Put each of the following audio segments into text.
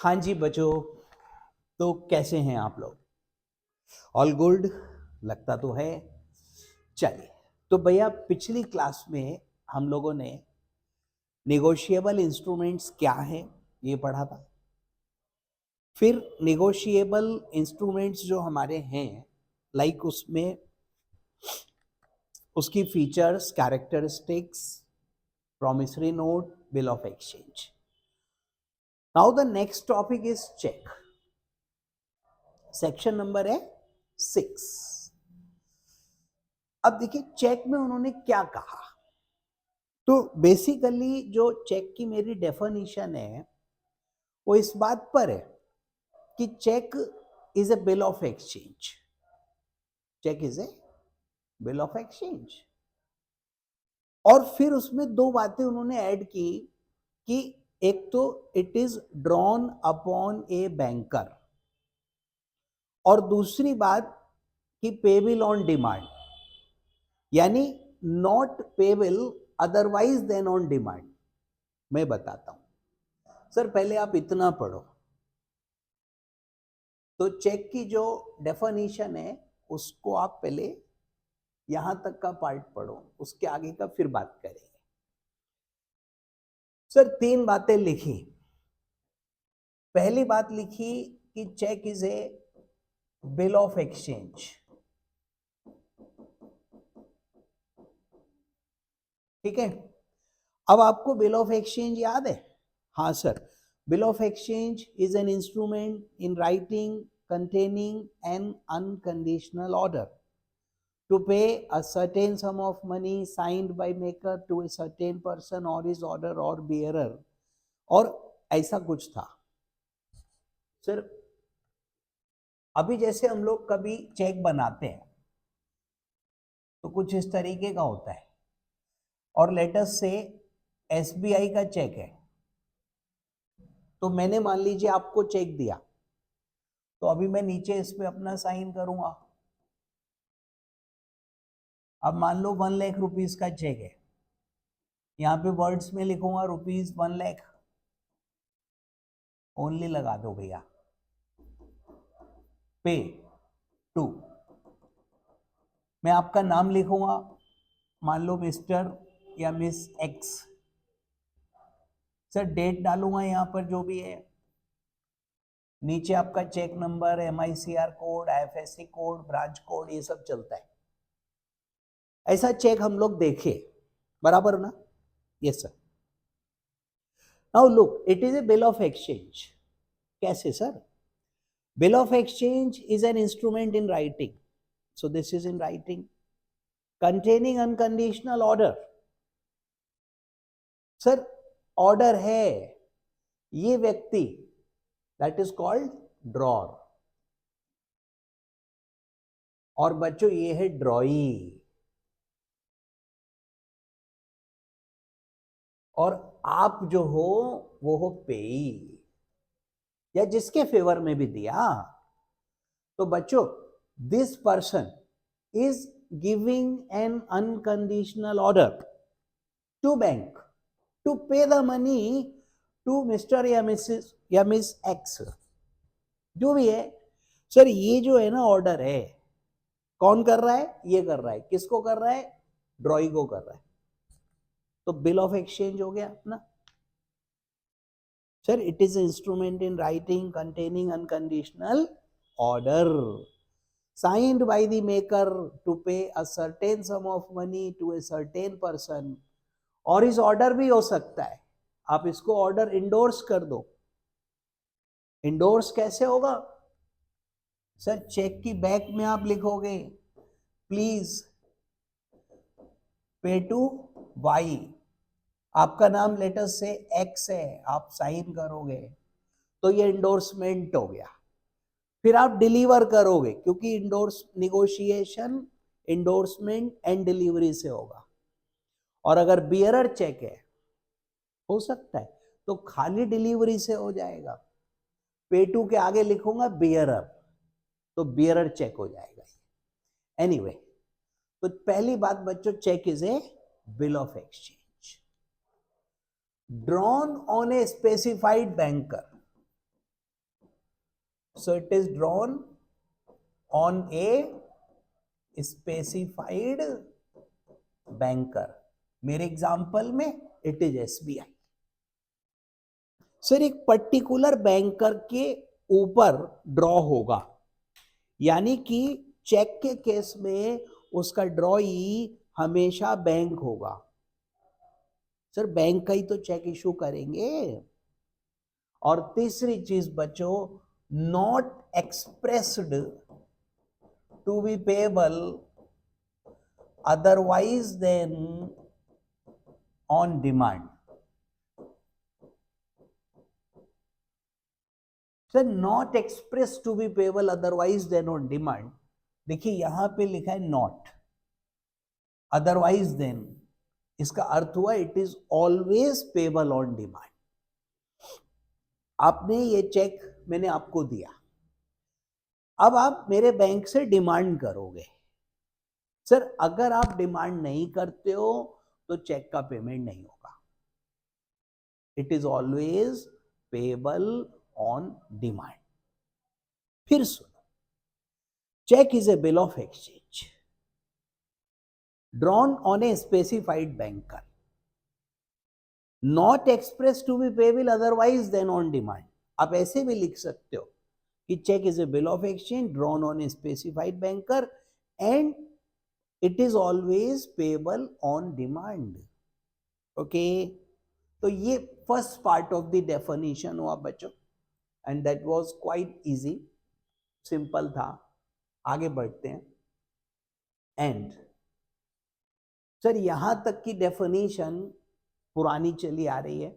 हाँ जी बच्चों, तो कैसे हैं आप लोग? ऑल गुड लगता तो है। चलिए, तो भैया पिछली क्लास में हम लोगों ने नेगोशिएबल इंस्ट्रूमेंट्स क्या है ये पढ़ा था। फिर नेगोशिएबल इंस्ट्रूमेंट्स जो हमारे हैं, लाइक उसमें उसकी features, characteristics, promissory note, bill of exchange. Now the next topic is cheque. Section number है 6। अब देखिए चेक में उन्होंने क्या कहा। तो बेसिकली जो चेक की मेरी डेफिनेशन है वो इस बात पर है कि cheque is a bill of exchange. Cheque is a bill of exchange. और फिर उसमें दो बातें उन्होंने ऐड की कि एक तो it is drawn upon a banker, और दूसरी बात कि पेबल ऑन डिमांड, यानी not payable otherwise than on demand. मैं बताता हूं सर, पहले आप इतना पढ़ो। तो चेक की जो डेफिनेशन है उसको आप पहले यहां तक का पार्ट पढ़ो, उसके आगे का फिर बात करेंगे। सर 3 बातें लिखी। पहली बात लिखी कि cheque is a bill of exchange. ठीक है, अब आपको बिल ऑफ एक्सचेंज याद है? हाँ sir, bill of exchange is an instrument in writing containing an unconditional order to pay a certain sum of money signed by maker to a certain person or his order or bearer, और ऐसा कुछ था। Sir अभी जैसे हम लोग कभी check बनाते हैं तो कुछ इस तरीके का होता है, और लेटस से एसबीआई का चेक है। तो मैंने मान लीजिए आपको चेक दिया, तो अभी मैं नीचे इस पे अपना साइन करूंगा। अब मान लो 1 लाख रुपीज का चेक है, यहाँ पे वर्ड्स में लिखूंगा ₹1 लाख ओनली, लगा दो भैया। पे टू, मैं आपका नाम लिखूंगा, मान लो मिस्टर या मिस एक्स। सर डेट डालूंगा यहाँ पर जो भी है, नीचे आपका cheque number, MICR code, IFSC code, branch code, ये सब चलता है। ऐसा चेक हम लोग देखे, बराबर ना? Yes sir. Now look, it is a bill of exchange. कैसे sir? Bill of exchange is an instrument in writing, so this is in writing, containing unconditional order. Sir order है ये व्यक्ति, दैट इज कॉल्ड ड्रॉर। और बच्चों ये है ड्रॉई। और आप जो हो वो हो पेई, या जिसके फेवर में भी दिया। तो बच्चों this person is giving an unconditional order to bank to pay the money to mister या मिसेस या मिस एक्स, जो भी है। सर ये जो है ना ऑर्डर है, कौन कर रहा है? ये कर रहा है। किसको कर रहा है? ड्रॉई को कर रहा है। तो बिल ऑफ एक्सचेंज हो गया अपना। Sir it is instrument in writing containing unconditional order signed by the maker to pay a certain sum of money to a certain person, और इस ऑर्डर भी हो सकता है, आप इसको ऑर्डर इंडोर्स कर दो। इंडोर्स कैसे होगा? सर चेक की बैक में आप लिखोगे प्लीज पे टू वाई, आपका नाम लेटर से एक्स है, आप साइन करोगे तो ये इंडोर्समेंट हो गया। फिर आप डिलीवर करोगे, क्योंकि endorse negotiation endorsement and delivery से होगा। और अगर बियरर चेक है, हो सकता है तो खाली डिलीवरी से हो जाएगा। पे टू के आगे लिखूंगा बियरर, तो बियरर चेक हो जाएगा। एनीवे, तो पहली बात बच्चों, cheque is a bill of exchange drawn on a specified banker. So it is drawn on a specified banker. मेरे एग्जाम्पल में इट इज SBI. सर एक पर्टिकुलर बैंकर के ऊपर ड्रॉ होगा, यानी कि चेक के केस में उसका ड्रॉई हमेशा बैंक होगा. सर बैंक का ही तो चेक इशू करेंगे. और तीसरी चीज बच्चों, not expressed to be payable otherwise than on demand. Sir not express to be payable otherwise than on demand, देखिए यहां पे लिखा है नॉट, अदरवाइज देन, इसका अर्थ हुआ it is always payable on demand. आपने ये चेक मैंने आपको दिया, अब आप मेरे बैंक से डिमांड करोगे. सर अगर आप डिमांड नहीं करते हो तो चेक का पेमेंट नहीं होगा. It is always payable on demand. फिर सुनो, cheque is a bill of exchange drawn on a specified banker, not express to be payable otherwise than on demand. आप ऐसे भी लिख सकते हो कि cheque is a bill of exchange drawn on a specified banker and it is always payable on demand. Okay, तो ये first part of the definition हुआ बच्चों, and that was quite easy, simple था. आगे बढ़ते हैं. एंड सर यहां तक की डेफिनेशन पुरानी चली आ रही है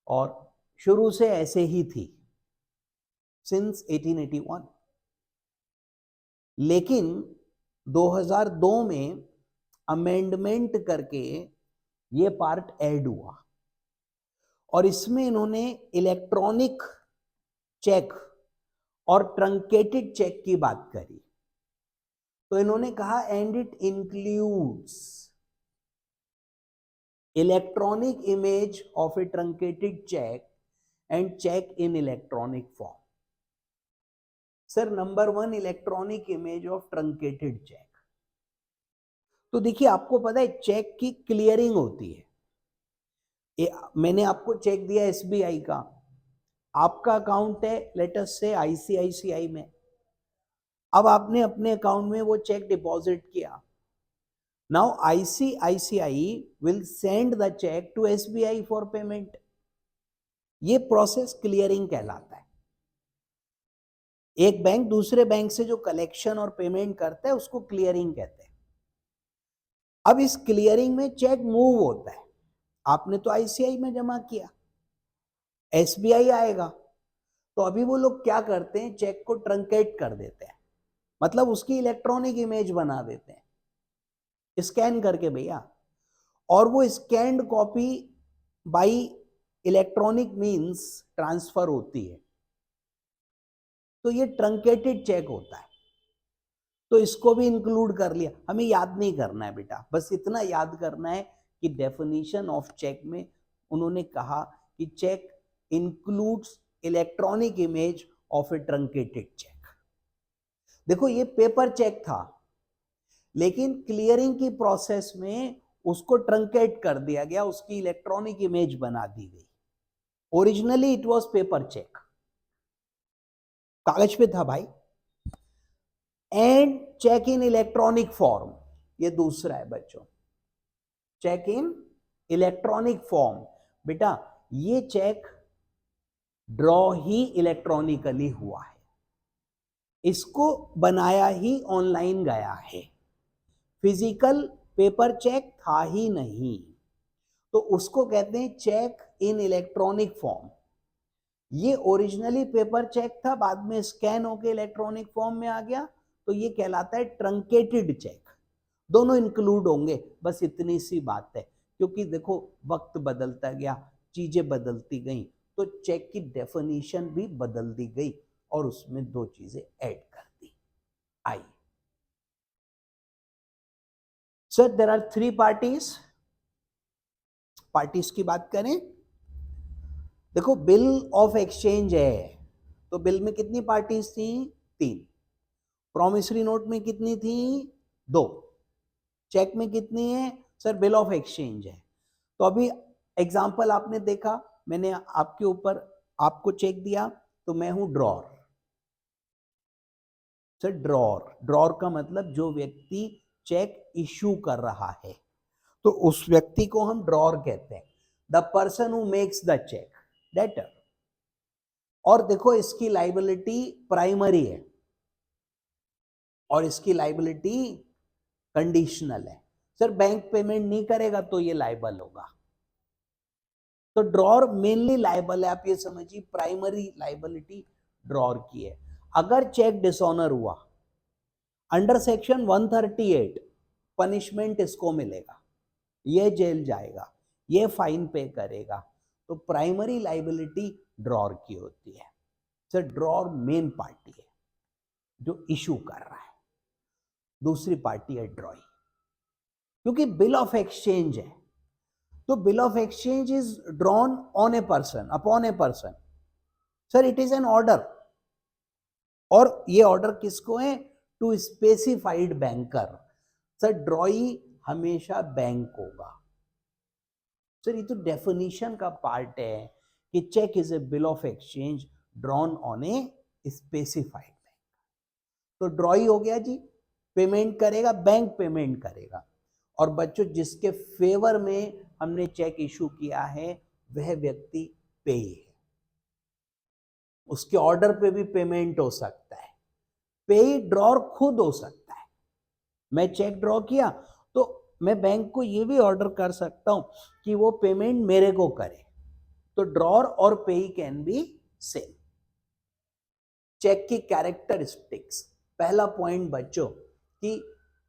और शुरू से ऐसे ही थी सिंस 1881, लेकिन 2002 में अमेंडमेंट करके ये पार्ट ऐड हुआ और इसमें इन्होंने इलेक्ट्रॉनिक चेक और ट्रंकेटेड चेक की बात करी. तो इन्होंने कहा and it includes electronic image of a truncated cheque and cheque in electronic form. Sir number 1 electronic image of truncated cheque. तो देखिए आपको पता है चेक की क्लियरिंग होती है. मैंने आपको चेक दिया SBI का, आपका अकाउंट है लेट अस से ICICI में. अब आपने अपने अकाउंट में वो चेक डिपॉजिट किया. Now ICICI will send the cheque to SBI for payment. ये प्रोसेस क्लियरिंग कहलाता है. एक बैंक दूसरे बैंक से जो कलेक्शन और पेमेंट करता है उसको क्लियरिंग कहते हैं. अब इस क्लियरिंग में चेक मूव होता है. आपने तो ICICI में जमा किया, SBI आएगा, तो अभी वो लोग क्या करते हैं, चेक को ट्रंकेट कर देते हैं, मतलब उसकी इलेक्ट्रॉनिक इमेज बना देते हैं स्कैन करके भैया, और वो scanned copy bye electronic means transfer होती है. तो ये ट्रंकेटेड चेक होता है. तो इसको भी इंक्लूड कर लिया. हमें याद नहीं करना है बेटा, बस इतना याद करना है कि डेफिनेशन ऑफ चेक में उन्होंने कहा कि cheque includes electronic image of a truncated cheque. देखो ये पेपर चेक था, लेकिन क्लियरिंग की प्रोसेस में उसको ट्रंकेट कर दिया गया, उसकी इलेक्ट्रॉनिक इमेज बना दी गई. Originally it was paper cheque, कागज पे था भाई. And cheque in electronic form, ये दूसरा है बच्चों, चेक इन इलेक्ट्रॉनिक फॉर्म. बेटा ये चेक ड्रॉ ही इलेक्ट्रॉनिकली हुआ है, इसको बनाया ही ऑनलाइन गया है, फिजिकल पेपर चेक था ही नहीं. तो उसको कहते हैं चेक इन इलेक्ट्रॉनिक फॉर्म. ये ओरिजिनली पेपर चेक था, बाद में स्कैन होकर इलेक्ट्रॉनिक फॉर्म में आ गया, तो ये कहलाता है ट्रंकेटेड चेक. दोनों इंक्लूड होंगे, बस इतनी सी बात है. क्योंकि देखो वक्त बदलता गया, चीजें बदलती गई, तो चेक की डेफिनेशन भी बदल दी गई और उसमें दो चीजें ऐड कर दी. आइए सर, देयर आर 3 पार्टीज की बात करें. देखो बिल ऑफ एक्सचेंज है, तो बिल में कितनी पार्टीज थी? 3। प्रॉमिसरी नोट में कितनी थी? 2। चेक में कितनी है? सर बिल ऑफ एक्सचेंज है। तो अभी एग्जाम्पल आपने देखा, मैंने आपके ऊपर आपको चेक दिया, तो मैं हूं ड्रॉर। सर ड्रॉर का मतलब जो व्यक्ति चेक इश्यू कर रहा है, तो उस व्यक्ति को हम ड्रॉर कहते हैं। The person who makes the cheque, debtor. और देखो इसकी लाइबिलिटी प्राइमरी है और इसकी लाइबिलिटी कंडीशनल है। सर बैंक पेमेंट नहीं करेगा तो ये लाइबल होगा। तो ड्रॉर मेनली लाइबल है, आप ये समझिए प्राइमरी लाइबिलिटी ड्रॉर की है। अगर चेक डिसऑनर हुआ अंडर सेक्शन 138 पनिशमेंट इसको मिलेगा, ये जेल जाएगा, ये फाइन पे करेगा। तो प्राइमरी लाइबिलिटी ड्रॉर की होती है। सर ड्रॉर मेन पार्टी है जो इशू कर रहा है, दूसरी पार्टी है ड्रॉई। क्योंकि बिल ऑफ एक्सचेंज है, तो bill of exchange is drawn on a person, upon a person. Sir it is an order, और ये ऑर्डर किसको है? To specified banker. Sir drawee हमेशा बैंक होगा। सर ये तो डेफिनेशन का पार्ट है कि cheque is a bill of exchange drawn on a specified bank. तो ड्रॉई हो गया जी, पेमेंट करेगा, बैंक पेमेंट करेगा। और बच्चों जिसके फेवर में हमने चेक इशू किया है वह व्यक्ति पेई है, उसके ऑर्डर पे भी पेमेंट हो सकता है। पेई ड्रॉर खुद हो सकता है। मैं चेक ड्रॉ किया तो मैं बैंक को ये भी ऑर्डर कर सकता हूं कि वो पेमेंट मेरे को करे। तो ड्रॉर और पेई कैन बी सेम। चेक की कैरेक्टरिस्टिक्स, पहला पॉइंट बच्चों कि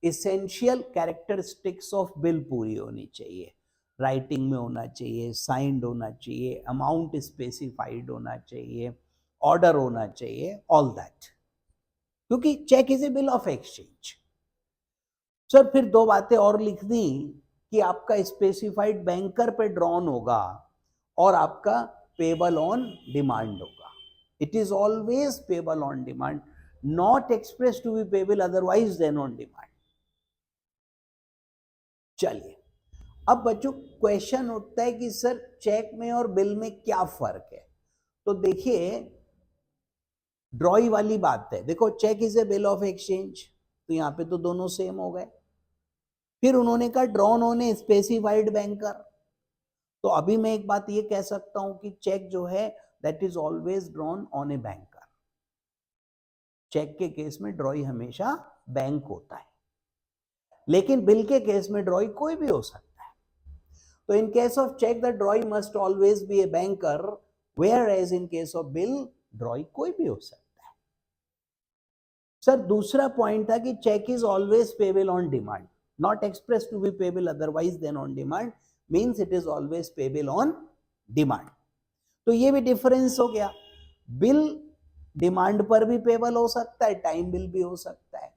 इसेंशियल कैरेक्टरिस्टिक्स ऑफ बिल पूरी होनी चाहिए। राइटिंग में होना चाहिए, साइंड होना चाहिए, अमाउंट स्पेसिफाइड होना चाहिए, ऑर्डर होना चाहिए, ऑल दैट, क्योंकि cheque is a bill of exchange. Sir फिर दो बातें और लिख दी कि आपका स्पेसिफाइड बैंकर पे ड्रॉन होगा और आपका पेबल ऑन डिमांड होगा। It is always payable on demand, not express to be payable otherwise than on demand. चलिए अब बच्चों क्वेश्चन उठता है कि सर चेक में और बिल में क्या फर्क है? तो देखिए ड्रॉई वाली बात है, देखो cheque is a bill of exchange, तो यहां पे तो दोनों सेम हो गए। फिर उन्होंने कहा drawn on a specified banker, तो अभी मैं एक बात ये कह सकता हूं कि चेक जो है that is always drawn on a banker. Cheque के केस में ड्रॉई हमेशा बैंक होता है, लेकिन बिल के केस में ड्रॉई कोई भी हो सकता है। तो in case of cheque the drawee must always be a banker, whereas in case of bill drawee कोई भी हो सकता है। सर दूसरा पॉइंट था कि cheque is always payable on demand, not expressed to be payable otherwise than on demand, means it is always payable on demand। तो ये भी डिफरेंस हो गया। बिल डिमांड पर भी पेबल हो सकता है, टाइम बिल भी हो सकता है,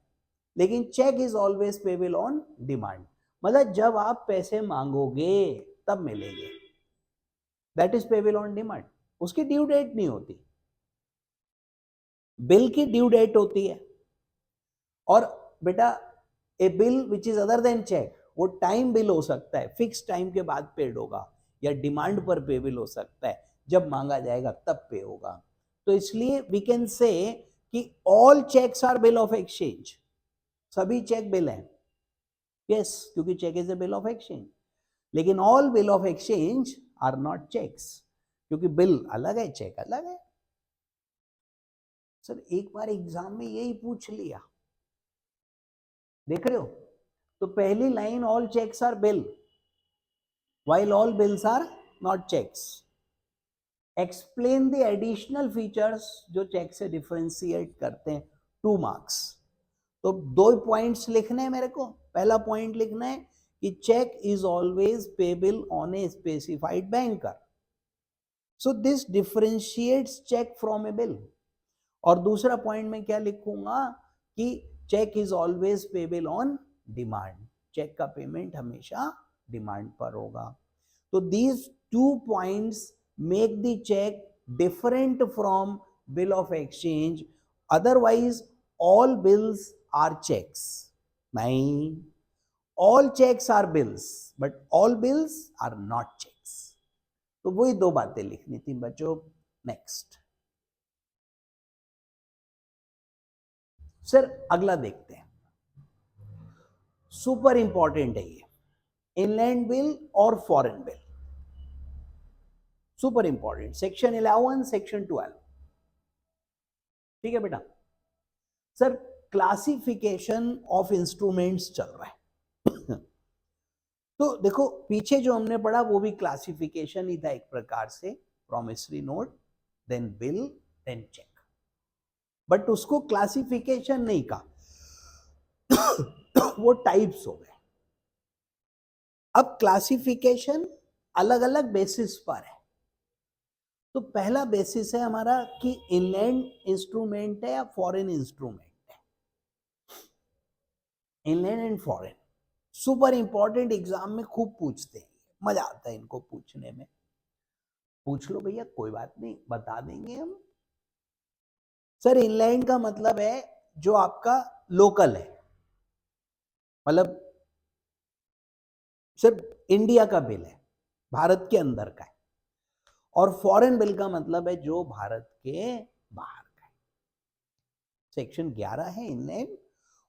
लेकिन cheque is always payable on demand, मतलब जब आप पैसे मांगोगे तब मिलेंगे, that is payable on demand. उसकी ड्यू डेट नहीं होती, बिल की ड्यू डेट होती है। और बेटा A bill which is other than cheque, वो टाइम बिल हो सकता है, फिक्स टाइम के बाद पेड होगा, या डिमांड पर पे बिल हो सकता है, जब मांगा जाएगा तब पे होगा। तो इसलिए वी कैन से कि all cheques are bill of exchange, सभी चेक बिल हैं, यस, क्योंकि cheque is a bill of exchange. लेकिन all bill of exchange are not cheques, क्योंकि बिल अलग है, चेक अलग है। सर एक बार एग्जाम में यही पूछ लिया, देख रहे हो? तो पहली line all cheques are bill while all bills are not checks। Explain the additional features जो चेक से डिफरेंशिएट करते हैं, 2 मार्क्स। तो 2 पॉइंट्स लिखने हैं मेरे को। पहला पॉइंट लिखना है कि cheque is always payable on a specified banker, so this differentiates cheque from a bill. और दूसरा पॉइंट में क्या लिखूंगा कि cheque is always payable on demand, cheque का पेमेंट हमेशा डिमांड पर होगा। तो these 2 points make the cheque different from bill of exchange, otherwise all bills are checks. नहीं, all checks are bills, but all bills are not checks. तो वही दो बातें लिखनी थी बच्चों. नेक्स्ट सर, अगला देखते हैं. सुपर इंपॉर्टेंट है ये, इनलैंड बिल और foreign bill. Super important, section 11, section 12. ठीक है बेटा. सर, क्लासिफिकेशन ऑफ इंस्ट्रूमेंट्स चल रहा है. तो देखो, पीछे जो हमने पढ़ा वो भी क्लासिफिकेशन ही था एक प्रकार से. Promissory note, then bill, then cheque. But उसको क्लासिफिकेशन नहीं कहा. वो टाइप्स हो गए. अब क्लासिफिकेशन अलग अलग बेसिस पर है. तो पहला बेसिस है हमारा कि इनलैंड इंस्ट्रूमेंट है या फॉरेन इंस्ट्रूमेंट है. Inland and foreign super important, exam में खूब पूछते हैं. मजा आता है इनको पूछने में. पूछ लो भैया, कोई बात नहीं, बता देंगे हम. सर, इनलैंड का मतलब है जो आपका लोकल है, मतलब सिर्फ इंडिया का बिल है, भारत के अंदर का है. और फॉरेन बिल का मतलब है जो भारत के बाहर का है. सेक्शन 11 है इनलैंड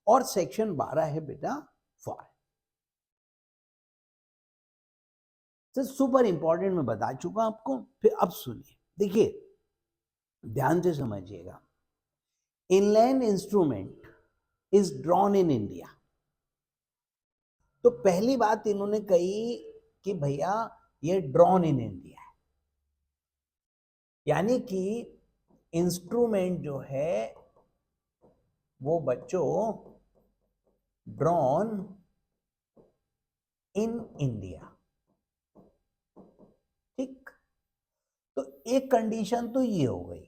और सेक्शन 12 है बेटा फॉरेन. तो सुपर इंपॉर्टेंट मैं बता चुका आपको. फिर अब सुनिए, देखिए ध्यान से समझिएगा. Inland instrument is drawn in India. तो पहली बात इन्होंने कही कि भैया ये ड्रॉन इन इंडिया है, यानी कि इंस्ट्रूमेंट जो है वो बच्चों ड्रॉन इन इंडिया. ठीक. तो एक कंडीशन तो ये हो गई,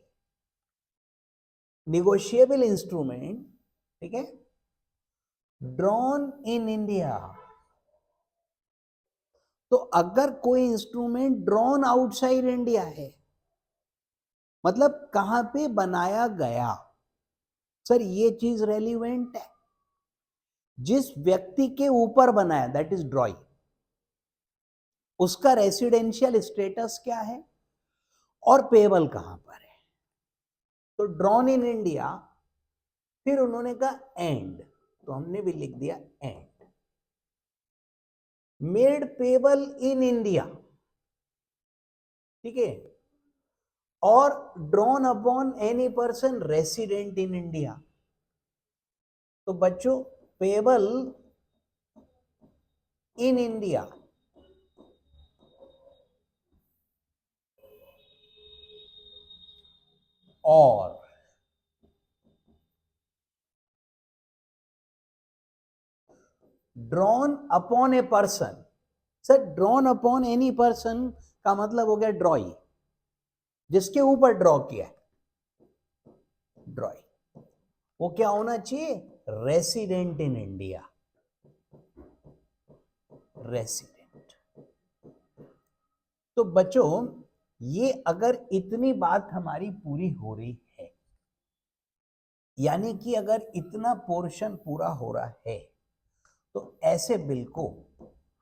निगोशिएबल इंस्ट्रूमेंट. ठीक है, ड्रॉन इन इंडिया. तो अगर कोई इंस्ट्रूमेंट ड्रॉन आउटसाइड इंडिया है, मतलब कहां पे बनाया गया. सर, ये चीज रेलिवेंट है. जिस व्यक्ति के ऊपर बनाया, दैट इज ड्रॉइंग, उसका रेसिडेंशियल स्टेटस क्या है और पेबल कहां पर है. तो ड्रॉन इन इंडिया. फिर उन्होंने कहा एंड, तो हमने भी लिख दिया and. Made payable in India. ठीक है, और drawn upon any person resident in India. तो बच्चों, पेबल इन इंडिया और drawn upon a person. Sir, drawn upon any person का मतलब हो गया ड्रॉई, जिसके ऊपर ड्रॉ किया है. ड्रॉई वो क्या होना चाहिए, रेसिडेंट इन इंडिया. रेसिडेंट. तो बच्चों, ये अगर इतनी बात हमारी पूरी हो रही है, यानी कि अगर इतना पोर्शन पूरा हो रहा है, तो ऐसे बिल को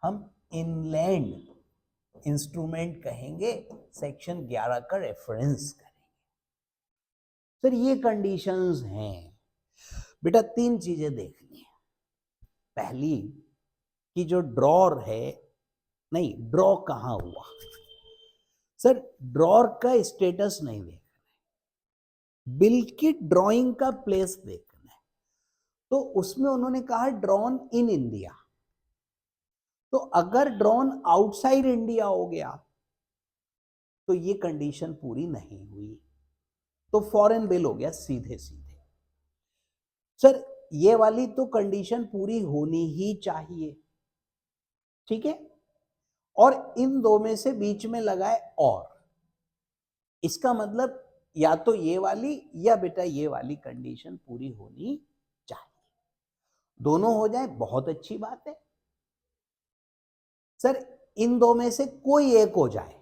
हम इनलैंड इंस्ट्रूमेंट कहेंगे. सेक्शन 11 का रेफरेंस करेंगे. सर, ये कंडीशंस हैं बेटा. 3 चीजें देखनी है. पहली कि जो ड्रॉर है, नहीं, ड्रॉ कहां हुआ. सर, ड्रॉर का स्टेटस नहीं देखना है, बिल की ड्राइंग का प्लेस देखना है. तो उसमें उन्होंने कहा ड्रॉन इन इंडिया. तो अगर ड्रॉन आउटसाइड इंडिया हो गया तो ये कंडीशन पूरी नहीं हुई, तो फॉरेन बिल हो गया सीधे सीधे. सर, ये वाली तो कंडीशन पूरी होनी ही चाहिए. ठीक है, और इन दो में से बीच में लगाए और. इसका मतलब या तो ये वाली या बेटा ये वाली कंडीशन पूरी होनी चाहिए. दोनों हो जाए बहुत अच्छी बात है. सर, इन दो में से कोई एक हो जाए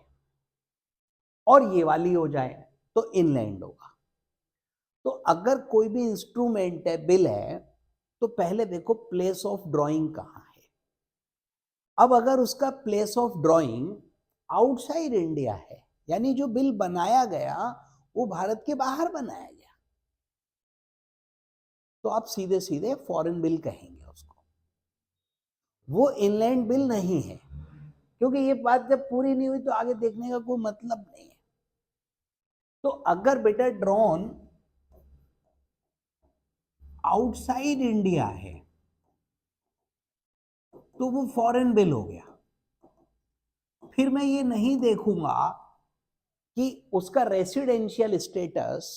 और ये वाली हो जाए तो इनलैंड होगा. तो अगर कोई भी इंस्ट्रूमेंट है, बिल है, तो पहले देखो प्लेस ऑफ ड्राइंग कहाँ है। अब अगर उसका place of drawing outside India है, यानी जो बिल बनाया गया वो भारत के बाहर बनाया गया, तो आप सीधे सीधे फॉरेन बिल कहेंगे उसको, वो इनलैंड बिल नहीं है। क्योंकि ये बात जब पूरी नहीं हुई तो आगे देखने का कोई मतलब नहीं है। तो अगर बेटा ड्रोन आउटसाइड इंडिया है तो वो फॉरेन बिल हो गया। फिर मैं ये नहीं देखूंगा कि उसका रेसिडेंशियल स्टेटस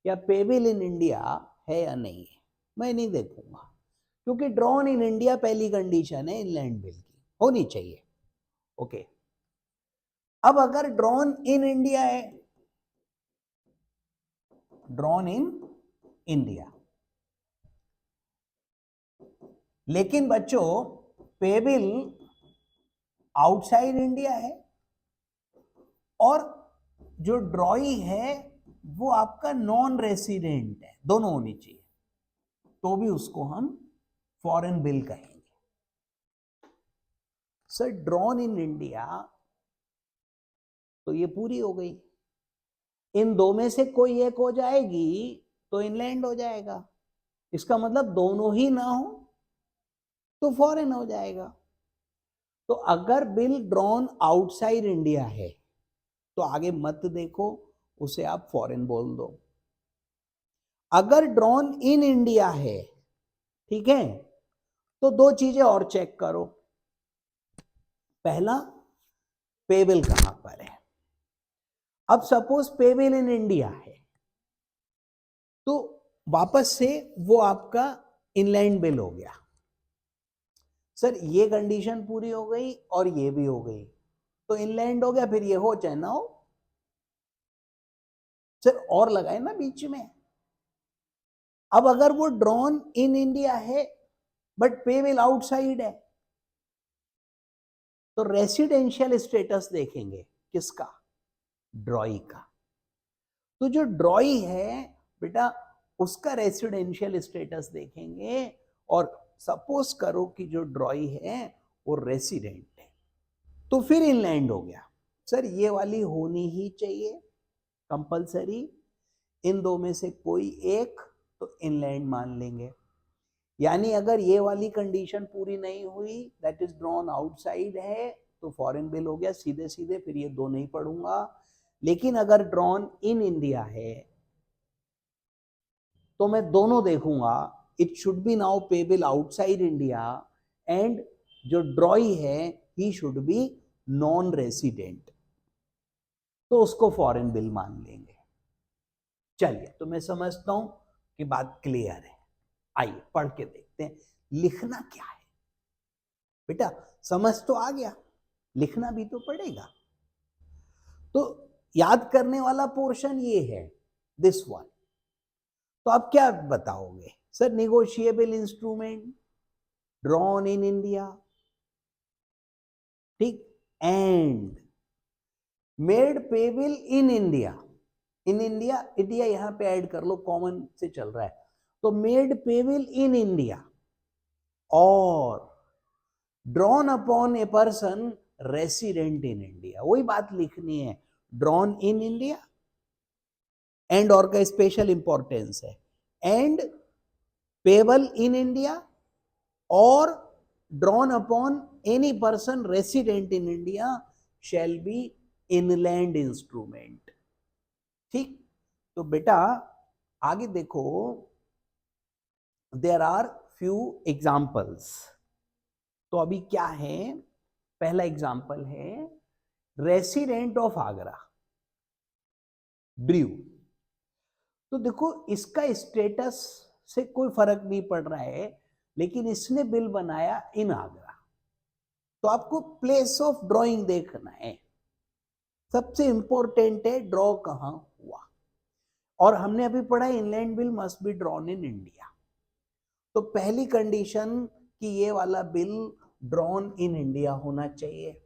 या पेबल इन इंडिया है या नहीं है, मैं नहीं देखूंगा, क्योंकि ड्रॉन इन इंडिया पहली कंडीशन है इनलैंड बिल की, होनी चाहिए। ओके, अब अगर ड्रॉन इन इंडिया है, ड्रॉन इन इंडिया, लेकिन बच्चों पेबल आउटसाइड इंडिया है और जो ड्रॉई है वो आपका नॉन रेसिडेंट है, दोनों होनी चाहिए, तो भी उसको हम फॉरेन बिल कहेंगे। सर ड्रॉन इन इंडिया, तो ये पूरी हो गई। इन दो में से कोई एक हो जाएगी तो इनलैंड हो जाएगा, इसका मतलब दोनों ही ना हो तो फॉरेन हो जाएगा। तो अगर बिल ड्रॉन आउटसाइड इंडिया है तो आगे मत देखो, उसे आप फॉरेन बोल दो। अगर ड्रॉन इन इंडिया है, ठीक है, तो दो चीजें और चेक करो। पहला, पेबल कहां पर है। अब सपोज पेबल इन इंडिया है तो वापस से वो आपका इनलैंड बिल हो गया। सर ये कंडीशन पूरी हो गई और ये भी हो गई तो इनलैंड हो गया, फिर ये हो चाहे ना हो। सर और लगाए ना बीच में। अब अगर वो ड्रॉन इन इंडिया है बट पेबल आउटसाइड है तो रेसिडेंशियल स्टेटस देखेंगे किसका, ड्रॉई का। तो जो ड्रॉई है बेटा उसका रेसिडेंशियल स्टेटस देखेंगे और सपोज करो कि जो ड्रॉई है वो रेसिडेंट है तो फिर इनलैंड हो गया। सर ये वाली होनी ही चाहिए कंपलसरी, इन दो में से कोई एक तो इनलैंड मान लेंगे। यानी अगर ये वाली कंडीशन पूरी नहीं हुई, दैट इज ड्रॉन आउटसाइड है, तो फॉरेन बिल हो गया सीधे सीधे, फिर ये दो नहीं पढ़ूंगा। लेकिन अगर ड्रॉन इन इंडिया है तो मैं दोनों देखूंगा, it should be now payable outside India and जो ड्रॉई है he should be non resident, तो उसको फॉरेन बिल मान लेंगे। चलिए, तो मैं समझता हूं कि बात क्लियर है। आइए पढ़ के देखते हैं लिखना क्या है। बेटा समझ तो आ गया, लिखना भी तो पड़ेगा। तो याद करने वाला पोर्शन ये है, दिस वन। तो आप क्या बताओगे, sir negotiable instrument drawn in India, ठीक, and made payable in India. In India, India यहां पे ऐड कर लो, कॉमन से चल रहा है, तो मेड पेबल इन इंडिया और drawn upon a person resident in India. वही बात लिखनी है, ड्रॉन इन इंडिया, एंड और का स्पेशल इंपॉर्टेंस है, एंड पेबल इन इंडिया और drawn upon any person resident in India shall be inland instrument. ठीक, तो बेटा आगे देखो, देयर आर फ्यू एग्जाम्पल्स। तो अभी क्या है, पहला एग्जाम्पल है रेसिडेंट ऑफ आगरा ड्रू। तो देखो इसका स्टेटस से कोई फर्क नहीं पड़ रहा है, लेकिन इसने बिल बनाया इन आगरा, तो आपको प्लेस ऑफ ड्राइंग देखना है। सबसे इंपॉर्टेंट है ड्रॉ कहां हुआ, और हमने अभी पढ़ा inland bill must be drawn in India. तो पहली कंडीशन कि ये वाला बिल ड्रॉन इन इंडिया होना चाहिए।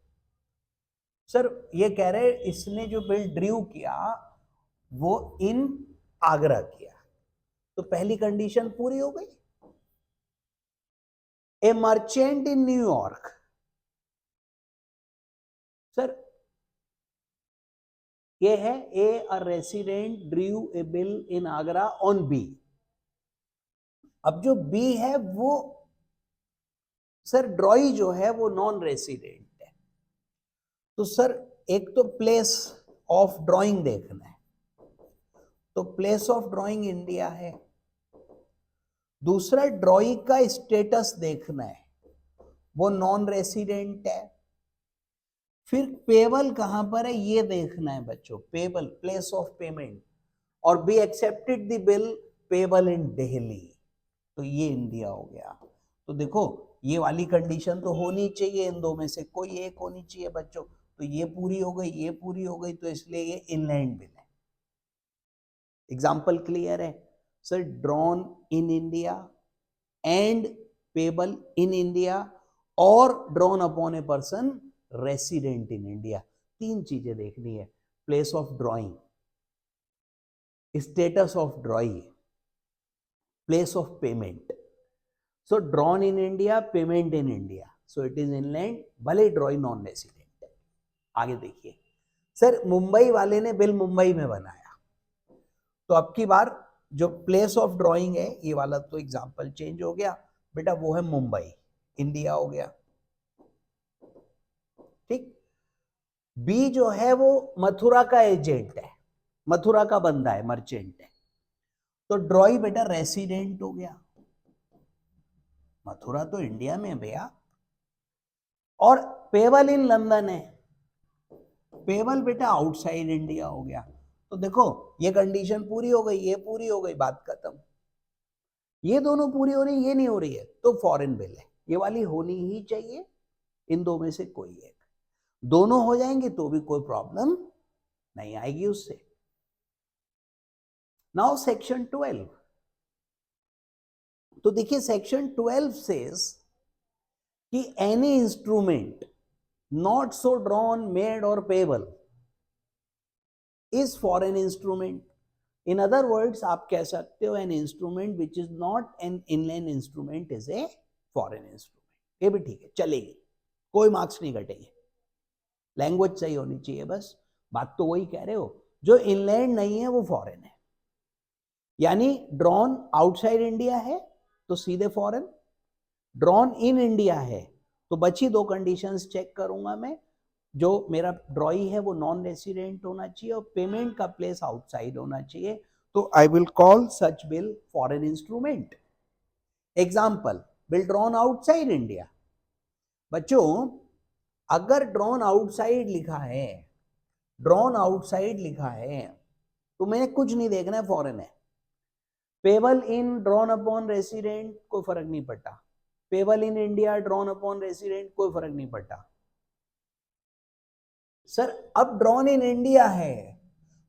सर ये कह रहे इसने जो बिल ड्रू किया वो इन आगरा किया, तो पहली कंडीशन पूरी हो गई। A merchant in New York, sir ये है a resident drew a bill in Agra on B. अब जो बी है वो सर ड्रॉई जो है वो नॉन रेसिडेंट है, तो सर एक तो प्लेस ऑफ ड्राइंग देखना है, तो प्लेस ऑफ ड्राइंग इंडिया है। दूसरा ड्रॉई का स्टेटस देखना है, वो नॉन रेसिडेंट है। फिर पेबल कहां पर है ये देखना है बच्चों, पेबल प्लेस ऑफ पेमेंट, और be accepted the bill payable in Delhi, तो ये इंडिया हो गया। तो देखो ये वाली कंडीशन तो होनी चाहिए, इन दो में से कोई एक होनी चाहिए बच्चों। तो ये पूरी हो गई, ये पूरी हो गई, तो इसलिए ये इनलैंड बिल है। एग्जाम्पल क्लियर है sir? Drawn in India and payable in India और drawn upon a person resident in India, तीन चीजें देखनी है, place of drawing, status of drawing, place of payment. So drawn in India, payment in India, so it is inland, भले drawing non resident है। आगे देखिए sir, Mumbai वाले ने बिल मुंबई में बनाया, तो अब की बार जो प्लेस ऑफ ड्रॉइंग है, ये वाला तो एग्जाम्पल चेंज हो गया बेटा, वो है मुंबई, इंडिया हो गया, ठीक। बी जो है वो मथुरा का एजेंट है, मथुरा का बंदा है, मर्चेंट है, तो ड्रॉई बेटा रेसिडेंट हो गया, मथुरा तो इंडिया में है भैया। और पेबल इन लंदन है, पेबल बेटा आउटसाइड इंडिया हो गया। तो देखो ये कंडीशन पूरी हो गई, ये पूरी हो गई, बात खत्म। ये दोनों पूरी हो रही, ये नहीं हो रही है, तो फॉरेन बिल है, ये वाली होनी ही चाहिए, इन दो में से कोई एक। दोनों हो जाएंगे तो भी कोई प्रॉब्लम नहीं आएगी उससे। नाउ सेक्शन 12, तो देखिए सेक्शन 12 सेज कि any instrument not so drawn, made और payable is foreign instrument. In other words आप कह सकते हो an instrument which is not an inland instrument is a foreign instrument. ये भी ठीक है, चलेगी, कोई मार्क्स नहीं घटेंगे, लैंग्वेज सही होनी चाहिए बस। बात तो वही कह रहे हो, जो इनलैंड नहीं है वो फॉरेन है, यानी ड्रॉन आउटसाइड इंडिया है तो सीधे फॉरेन, ड्रॉन इन इंडिया है तो बची दो कंडीशंस चेक करूंगा मैं, जो मेरा ड्रॉई है वो नॉन रेसिडेंट होना चाहिए और पेमेंट का प्लेस आउटसाइड होना चाहिए, तो I will call such bill foreign instrument. Example, bill drawn outside India. बच्चों अगर ड्रॉन आउटसाइड लिखा है, ड्रॉन आउटसाइड लिखा है, तो मैंने कुछ नहीं देखना है, फॉरेन है। Payable in drawn upon resident, कोई फर्क नहीं पड़ता। Payable in India drawn upon resident, कोई फर्क नहीं पड़ता। सर अब ड्रॉन इन इंडिया है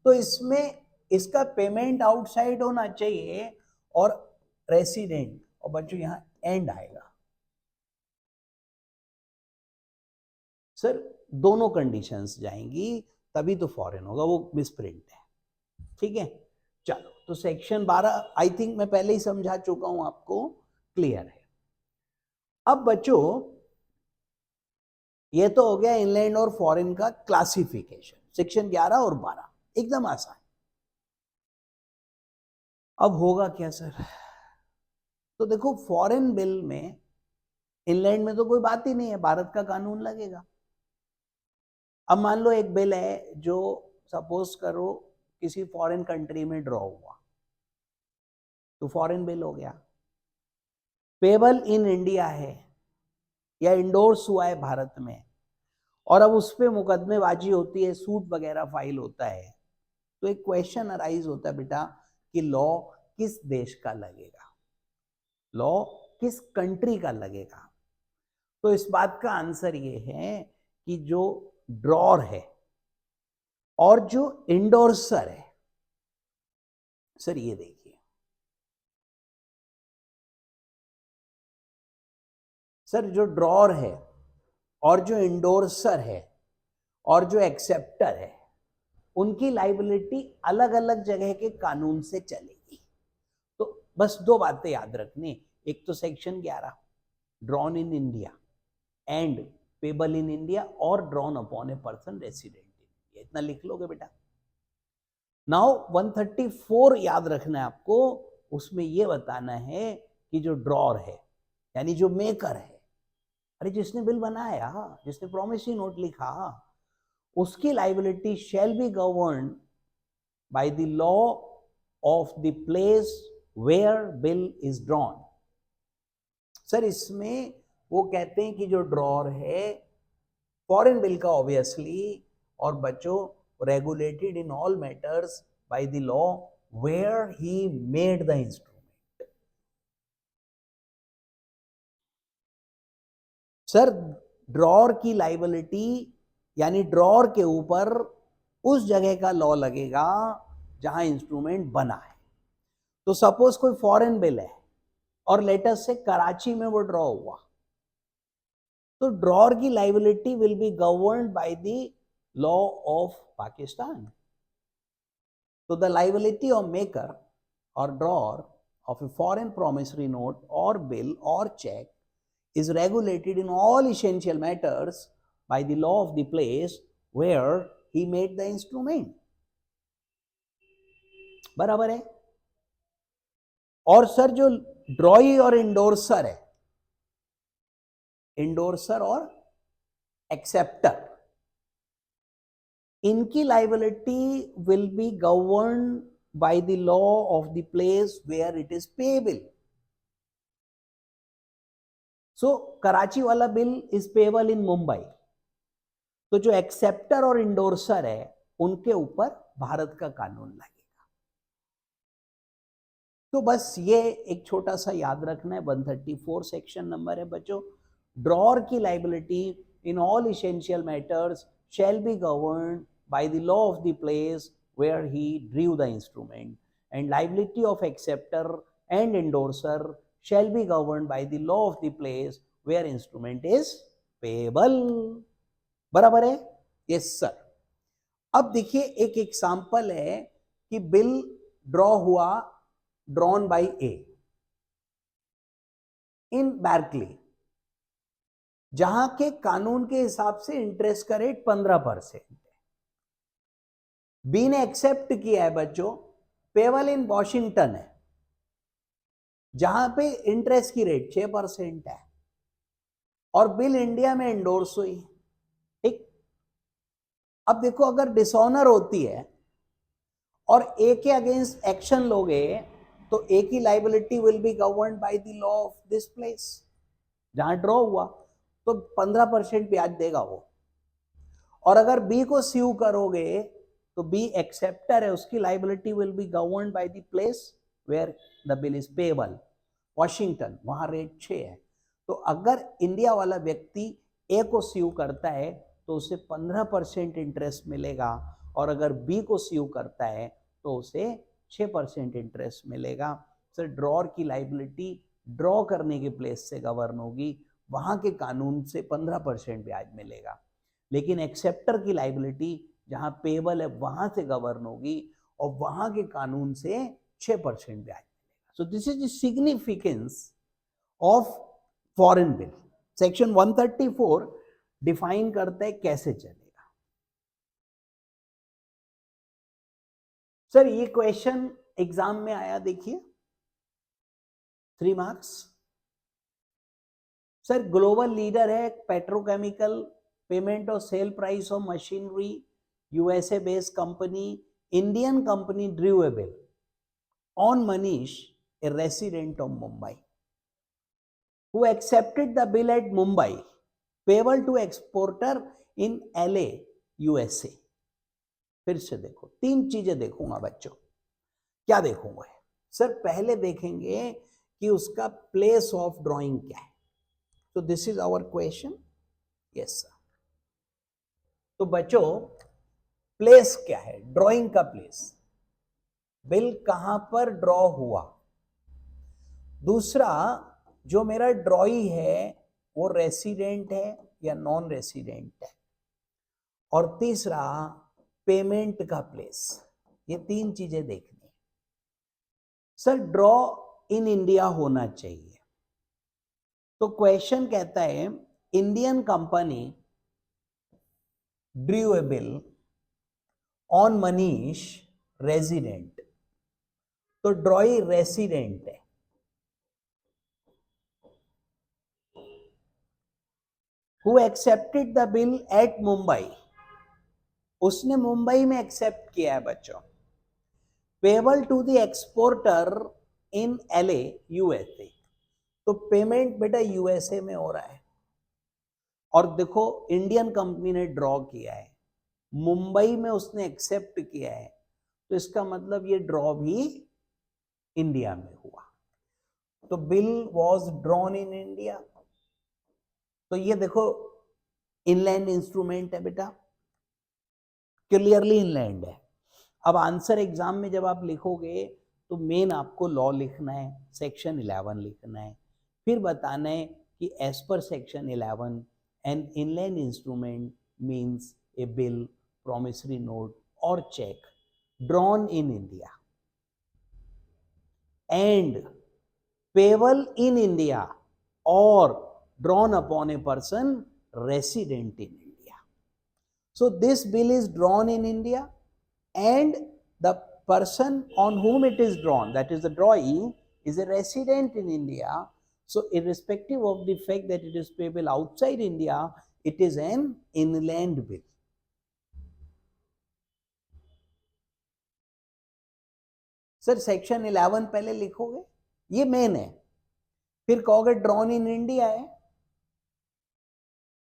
तो इसमें इसका पेमेंट आउटसाइड होना चाहिए और रेसिडेंट, और बच्चों यहां एंड आएगा। सर दोनों कंडीशंस जाएंगी तभी तो फॉरेन होगा, वो मिसप्रिंट है, ठीक है। चलो तो सेक्शन 12 आई थिंक मैं पहले ही समझा चुका हूं आपको, क्लियर है। अब बच्चों ये तो हो गया इनलैंड और फॉरेन का क्लासिफिकेशन, सेक्शन 11 और 12 एकदम आसान। अब होगा क्या सर? तो देखो फॉरेन बिल में, इनलैंड में तो कोई बात ही नहीं है, भारत का कानून लगेगा। अब मान लो एक बिल है जो सपोज करो किसी फॉरेन कंट्री में ड्रॉ हुआ, तो फॉरेन बिल हो गया। पेबल इन इंडिया है या इंडोर्स हुआ है भारत में, और अब उस पर मुकदमेबाजी होती है, सूट वगैरह फाइल होता है, तो एक क्वेश्चन अराइज होता है बेटा कि लॉ किस देश का लगेगा, लॉ किस कंट्री का लगेगा। तो इस बात का आंसर ये है कि जो ड्रॉर है और जो इंडोर्सर है, सर ये देखिए सर, जो ड्रॉर है और जो इंडोर्सर है और जो एक्सेप्टर है, उनकी लाइबिलिटी अलग अलग जगह के कानून से चलेगी। तो बस दो बातें याद रखनी, एक तो section 11 drawn in India and payable in India और drawn upon a person resident in India, इतना लिख लोगे बेटा। नाउ 134 याद रखना है आपको, उसमें यह बताना है कि जो ड्रॉर है यानी जो मेकर है, अरे जिसने बिल बनाया, जिसने प्रोमिसरी नोट लिखा, उसकी liability shall be governed by the law of the place where bill is drawn. Sir इसमें वो कहते हैं कि जो ड्रॉर है फॉरेन बिल का ऑब्वियसली, और बच्चों regulated in all matters by the law where he made the instrument। Sir drawer की लाइबिलिटी यानी ड्रॉर के ऊपर उस जगह का लॉ लगेगा जहां इंस्ट्रूमेंट बना है। तो सपोज कोई फॉरेन बिल है और लेटर से कराची में वो ड्रॉ हुआ, तो ड्रॉर की liability will be governed by the law of Pakistan। So the liability of maker or drawer of a foreign promissory note or bill or check is regulated in all essential matters by the law of the place where he made the instrument। बराबर है। और sir जो ड्रॉई और इंडोर्सर है, इंडोर्सर और acceptor, इनकी liability will be governed by the law of the place where it is payable. So Karachi वाला bill is payable in Mumbai, तो जो एक्सेप्टर और इंडोर्सर है उनके ऊपर भारत का कानून लगेगा। तो बस ये एक छोटा सा याद रखना है, 134 सेक्शन नंबर है बच्चों। ड्रॉर की liability in all essential matters shall be governed by the law of the place where he drew the instrument, and liability of acceptor and endorser shall be governed by the law of the place where instrument is payable। बराबर है? Yes sir. अब देखिए एक example है कि bill draw हुआ, drawn by ए इन बैर्कली, जहां के कानून के हिसाब से इंटरेस्ट का रेट 15% है। बी ने एक्सेप्ट किया है बच्चों, पेबल इन वॉशिंगटन है, जहां पे इंटरेस्ट की रेट 6% है, और बिल इंडिया में एंडोर्स हुई। ठीक, अब देखो अगर डिसऑनर होती है और ए के अगेंस्ट एक्शन लोगे तो ए की liability will be governed by the law of this place, जहां ड्रॉ हुआ, तो 15% ब्याज देगा वो। और अगर बी को स्यू करोगे तो बी एक्सेप्टर है, उसकी liability will be governed by the place where the bill is payable, Washington, वहां रेट 6 है। तो अगर इंडिया वाला व्यक्ति ए को स्यू करता है तो उसे 15% इंटरेस्ट मिलेगा, और अगर बी को स्यू करता है तो उसे 6% इंटरेस्ट मिलेगा। सर ड्रॉर की लाइबिलिटी ड्रॉ करने के प्लेस से गवर्न होगी, वहां के कानून से 15% ब्याज मिलेगा, लेकिन एक्सेप्टर की लाइबिलिटी जहां पेएबल है वहां से गवर्न होगी और वहां के कानून से 6% ब्याज मिलेगा। सो this is the significance of foreign bill. Section 134 define करता है कैसे चलेगा। सर ये क्वेश्चन एग्जाम में आया, देखिए 3 मार्क्स। सर ग्लोबल लीडर है पेट्रोकेमिकल, पेमेंट और sale price of machinery, USA based company, Indian company drew a bill on Manish, A resident of Mumbai, who accepted the bill at Mumbai, payable to exporter in LA, USA। फिर से देखो, 3 चीजें देखूंगा बच्चों। क्या देखूंगा? सर पहले देखेंगे कि उसका प्लेस ऑफ ड्राइंग क्या है। तो this is our question. Yes sir. तो बच्चों प्लेस क्या है? ड्राइंग का प्लेस, बिल कहां पर ड्रॉ हुआ। दूसरा, जो मेरा ड्रॉई है वो रेसिडेंट है या नॉन रेसिडेंट है। और तीसरा, पेमेंट का प्लेस। ये 3 चीजें देखनी है। सर ड्रॉ इन इंडिया होना चाहिए। तो क्वेश्चन कहता है Indian company drew a bill on Manish resident, तो ड्रॉई रेसिडेंट है, who accepted the bill at Mumbai, उसने मुंबई में एक्सेप्ट किया है बच्चों, payable to the exporter in LA USA, तो पेमेंट बेटा यूएसए में हो रहा है, और देखो इंडियन कंपनी ने ड्रॉ किया है, मुंबई में उसने एक्सेप्ट किया है, तो इसका मतलब ये ड्रॉ भी इंडिया में हुआ, तो bill was drawn in India. तो ये देखो इनलैंड इंस्ट्रूमेंट है बेटा, क्लियरली इनलैंड है। अब आंसर एग्जाम में जब आप लिखोगे तो मेन आपको लॉ लिखना है, सेक्शन 11 लिखना है, फिर बताना है कि as per section 11 an inland instrument means a bill, promissory note और cheque drawn in India and payable in India और drawn upon a person resident in India. So this bill is drawn in India and the person on whom it is drawn, that is the drawee, is a resident in India. So irrespective of the fact that it is payable outside India, it is an inland bill. Sir section 11 पहले लिखोगे, ये main है, फिर कहोगे drawn in India है,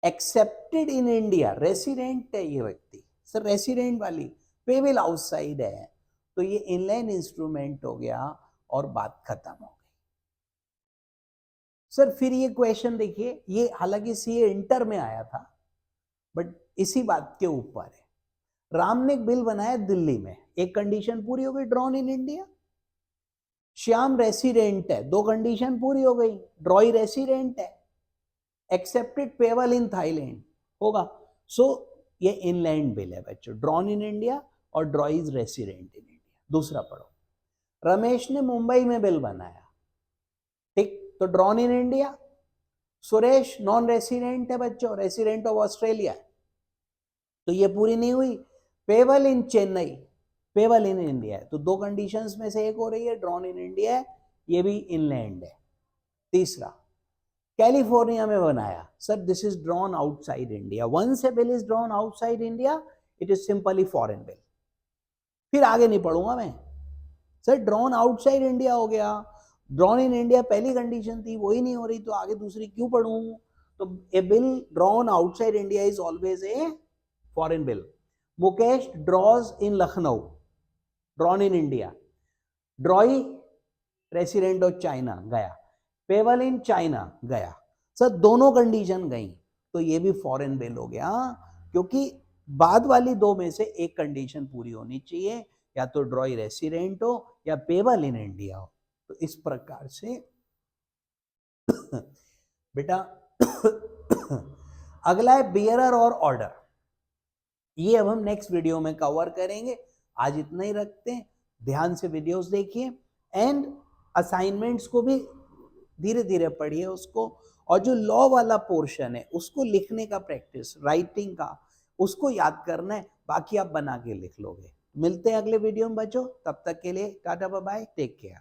accepted in India, resident है ये व्यक्ति, सर रेसिडेंट वाली पेबल आउटसाइड है, तो ये इनलैंड इंस्ट्रूमेंट हो गया और बात खत्म हो गई। सर फिर ये क्वेश्चन देखिए, ये हालांकि सीए इंटर में आया था बट इसी बात के ऊपर है। राम ने एक बिल बनाया दिल्ली में, एक कंडीशन पूरी हो गई, drawn in India. Shyam resident है, दो कंडीशन पूरी हो गई, ड्रॉई रेसिडेंट है, एक्सेप्टेड पेबल इन थाईलैंड होगा। सो ये इनलैंड बिल है बच्चों, ड्रॉन इन इंडिया और ड्रॉई इज रेसिडेंट इन इंडिया। दूसरा पढ़ो, रमेश ने मुंबई में बिल बनाया, ठीक, तो drawn in India. Suresh non resident है बच्चों, रेसिडेंट ऑफ ऑस्ट्रेलिया, तो ये पूरी नहीं हुई। Payable in Chennai, payable in India है, तो दो कंडीशंस में से एक हो रही है, ड्रॉन इन इंडिया है, ये भी इनलैंड है। तीसरा, कैलिफोर्निया में बनाया, sir this is drawn outside India. Once a bill is drawn outside India it is simply foreign bill. फिर आगे नहीं पढ़ूंगा मैं, सर ड्रॉन आउटसाइड इंडिया हो गया, ड्रॉन इन इंडिया पहली कंडीशन थी, वही नहीं हो रही, तो आगे दूसरी क्यों पढ़ूं। तो a bill drawn outside India is always a foreign bill. Mukesh draws in Lucknow, drawn in India, drawee resident of China गया, पेबल इन चाइना गया, सर दोनों कंडीशन गई, तो ये भी फॉरेन बिल हो गया, क्योंकि बाद वाली दो में से एक कंडीशन पूरी होनी चाहिए, या तो ड्रॉई रेसिडेंट हो या पेबल इन इंडिया हो। तो इस प्रकार से बेटा अगला है बियरर और ऑर्डर, ये अब हम नेक्स्ट वीडियो में कवर करेंगे। आज इतना ही रखते हैं, ध्यान से वीडियोस देखिए एंड असाइनमेंट्स को भी धीरे धीरे पढ़िए उसको, और जो लॉ वाला पोर्शन है उसको लिखने का प्रैक्टिस, राइटिंग का उसको याद करना है, बाकी आप बना के लिख लोगे। मिलते हैं अगले वीडियो में बच्चों, तब तक के लिए ta-ta bye bye, take care.